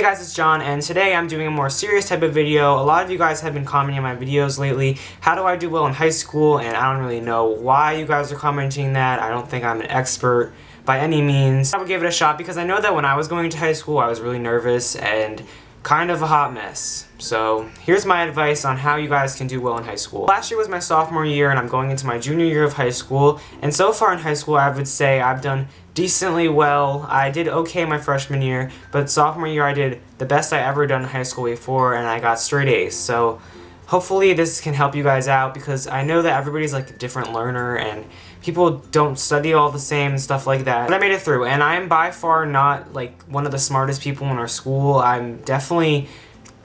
Hey guys, it's John, and today I'm doing a more serious type of video. A lot of you guys have been commenting on my videos lately. How do I do well in high school? And I don't really know why you guys are commenting that. I don't think I'm an expert by any means. I would give it a shot because I know that when I was going to high school, I was really nervous and kind of a hot mess. So here's my advice on how you guys can do well in high school. Last year was my sophomore year and I'm going into my junior year of high school, and so far in high school I would say I've done decently well. I did okay my freshman year, but sophomore year I did the best I ever done in high school before, and I got straight A's. So hopefully this can help you guys out because I know that everybody's like a different learner and people don't study all the same and stuff like that. But I made it through, and I am by far not like one of the smartest people in our school. I'm definitely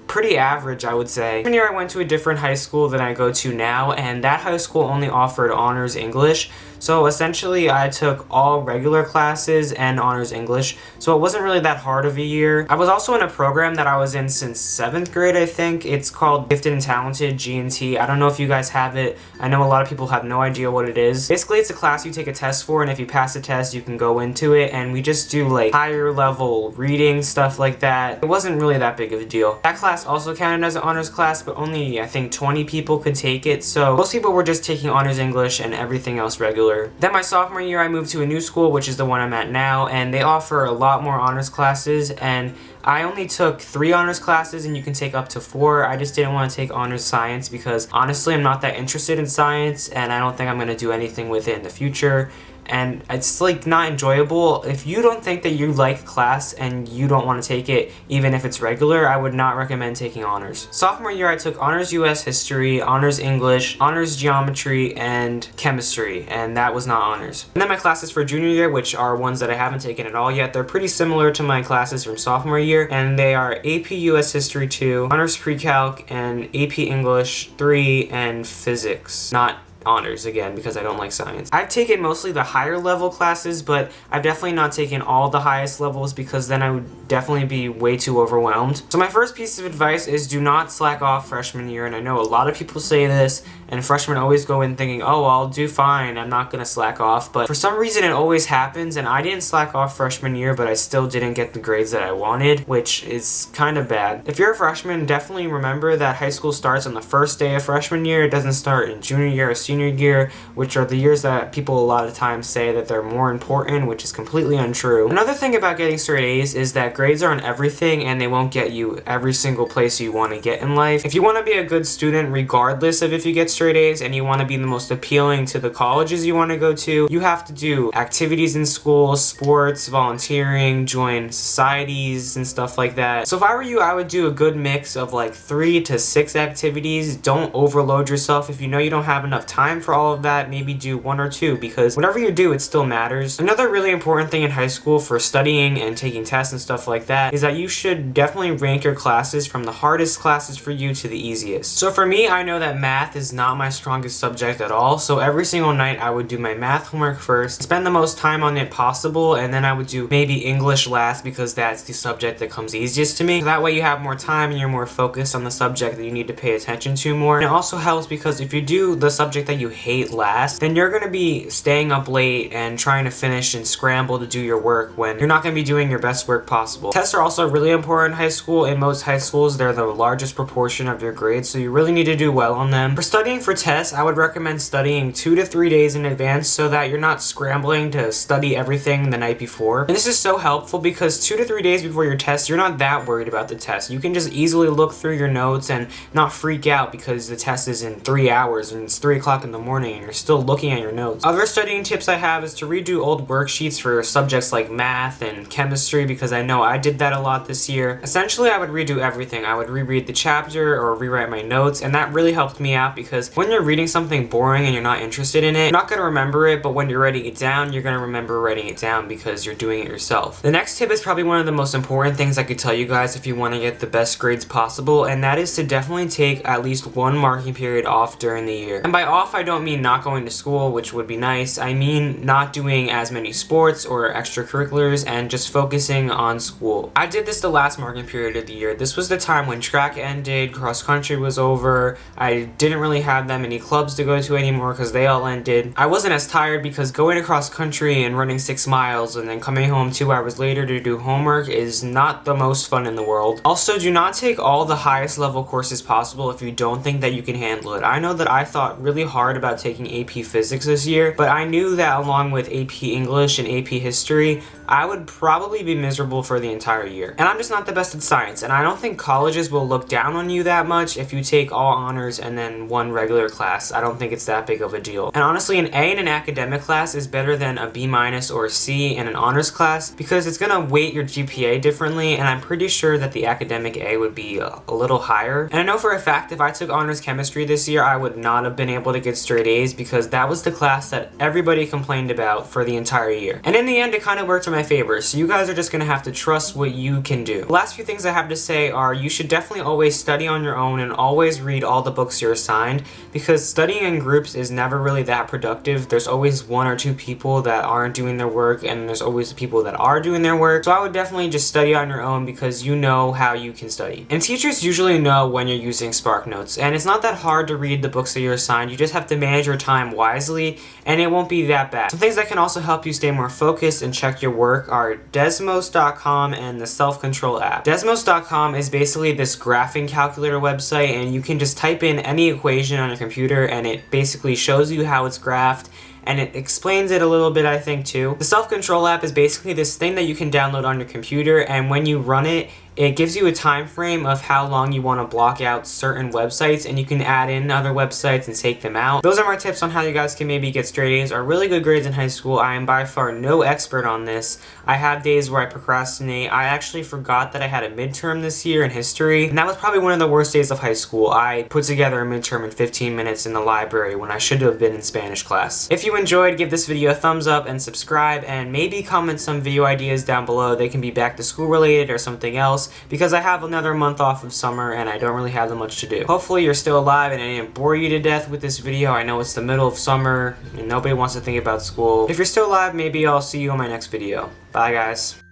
pretty average, I would say. Freshman year I went to a different high school than I go to now, and that high school only offered honors English. So essentially I took all regular classes and honors English, so it wasn't really that hard of a year. I was also in a program that I was in since 7th grade, I think. It's called Gifted and Talented, G&T. I don't know if you guys have it. I know a lot of people have no idea what it is. Basically it's a class you take a test for, and if you pass the test you can go into it, and we just do like higher level reading, stuff like that. It wasn't really that big of a deal. That class also counted as an honors class, but only I think 20 people could take it, so most people were just taking honors English and everything else regular. Then my sophomore year I moved to a new school, which is the one I'm at now, and they offer a lot more honors classes, and I only took 3 honors classes and you can take up to 4. I just didn't want to take honors science because honestly I'm not that interested in science and I don't think I'm going to do anything with it in the future. And it's like not enjoyable. If you don't think that you like class and you don't want to take it, even if it's regular, I would not recommend taking honors. Sophomore year I took honors US history, honors English, honors geometry, and chemistry, and that was not honors. And then my classes for junior year, which are ones that I haven't taken at all yet, they're pretty similar to my classes from sophomore year, and they are AP US history 2, honors pre-calc, and AP English 3, and physics. Not honors again because I don't like science. I've taken mostly the higher level classes, but I've definitely not taken all the highest levels because then I would definitely be way too overwhelmed. So my first piece of advice is do not slack off freshman year, and I know a lot of people say this and freshmen always go in thinking, oh, I'll do fine, I'm not gonna slack off, but for some reason it always happens, and I didn't slack off freshman year, but I still didn't get the grades that I wanted, which is kind of bad. If you're a freshman, definitely remember that high school starts on the first day of freshman year. It doesn't start in junior year or senior year, which are the years that people a lot of times say that they're more important, which is completely untrue. Another thing about getting straight A's is that grades aren't everything and they won't get you every single place you want to get in life. If you want to be a good student regardless of if you get straight A's and you want to be the most appealing to the colleges you want to go to, you have to do activities in school, sports, volunteering, join societies and stuff like that. So if I were you, I would do a good mix of like 3 to 6 activities. Don't overload yourself. If you know you don't have enough time for all of that, maybe do 1 or 2, because whatever you do, it still matters. Another really important thing in high school for studying and taking tests and stuff like that is that you should definitely rank your classes from the hardest classes for you to the easiest. So for me, I know that math is not my strongest subject at all, so every single night I would do my math homework first, spend the most time on it possible, and then I would do maybe English last because that's the subject that comes easiest to me. So that way you have more time and you're more focused on the subject that you need to pay attention to more. And it also helps because if you do the subject that you hate last, then you're going to be staying up late and trying to finish and scramble to do your work when you're not going to be doing your best work possible. Tests are also really important in high school. In most high schools, they're the largest proportion of your grades, so you really need to do well on them. For studying for tests, I would recommend studying 2 to 3 days in advance so that you're not scrambling to study everything the night before. And this is so helpful because 2 to 3 days before your test, you're not that worried about the test. You can just easily look through your notes and not freak out because the test is in 3 hours and it's 3 o'clock in the morning and you're still looking at your notes. Other studying tips I have is to redo old worksheets for subjects like math and chemistry because I know I did that a lot this year. Essentially, I would redo everything. I would reread the chapter or rewrite my notes, and that really helped me out because when you're reading something boring and you're not interested in it, you're not going to remember it, but when you're writing it down, you're going to remember writing it down because you're doing it yourself. The next tip is probably one of the most important things I could tell you guys if you want to get the best grades possible, and that is to definitely take at least 1 marking period off during the year. And by off, off, I don't mean not going to school, which would be nice. I mean not doing as many sports or extracurriculars and just focusing on school. I did this the last marking period of the year. This was the time when track ended, cross country was over. I didn't really have that many clubs to go to anymore because they all ended. I wasn't as tired because going across country and running 6 miles and then coming home 2 hours later to do homework is not the most fun in the world. Also, do not take all the highest level courses possible if you don't think that you can handle it. I know that I thought really hard about taking AP Physics this year, but I knew that along with AP English and AP History, I would probably be miserable for the entire year. And I'm just not the best at science, and I don't think colleges will look down on you that much if you take all honors and then one regular class. I don't think it's that big of a deal. And honestly, an A in an academic class is better than a B- or a C in an honors class because it's gonna weight your GPA differently, and I'm pretty sure that the academic A would be a little higher. And I know for a fact if I took honors chemistry this year, I would not have been able to get straight A's because that was the class that everybody complained about for the entire year. And in the end, it kind of worked in my favor, so you guys are just gonna have to trust what you can do. The last few things I have to say are you should definitely always study on your own and always read all the books you're assigned, because studying in groups is never really that productive. There's always 1 or 2 people that aren't doing their work, and there's always the people that are doing their work. So I would definitely just study on your own because you know how you can study. And teachers usually know when you're using SparkNotes, and it's not that hard to read the books that you're assigned. You just have to manage your time wisely, and it won't be that bad. Some things that can also help you stay more focused and check your work are Desmos.com and the Self-Control app. Desmos.com is basically this graphing calculator website, and you can just type in any equation on your computer and it basically shows you how it's graphed, and it explains it a little bit, I think, too. The Self-Control app is basically this thing that you can download on your computer, and when you run it, it gives you a time frame of how long you want to block out certain websites, and you can add in other websites and take them out. Those are my tips on how you guys can maybe get straight A's or really good grades in high school. I am by far no expert on this. I have days where I procrastinate. I actually forgot that I had a midterm this year in history, and that was probably one of the worst days of high school. I put together a midterm in 15 minutes in the library when I should have been in Spanish class. If you enjoyed, give this video a thumbs up and subscribe, and maybe comment some video ideas down below. They can be back to school related or something else, because I have another month off of summer and I don't really have that much to do. Hopefully you're still alive and I didn't bore you to death with this video. I know it's the middle of summer and nobody wants to think about school. If you're still alive, maybe I'll see you in my next video. Bye guys.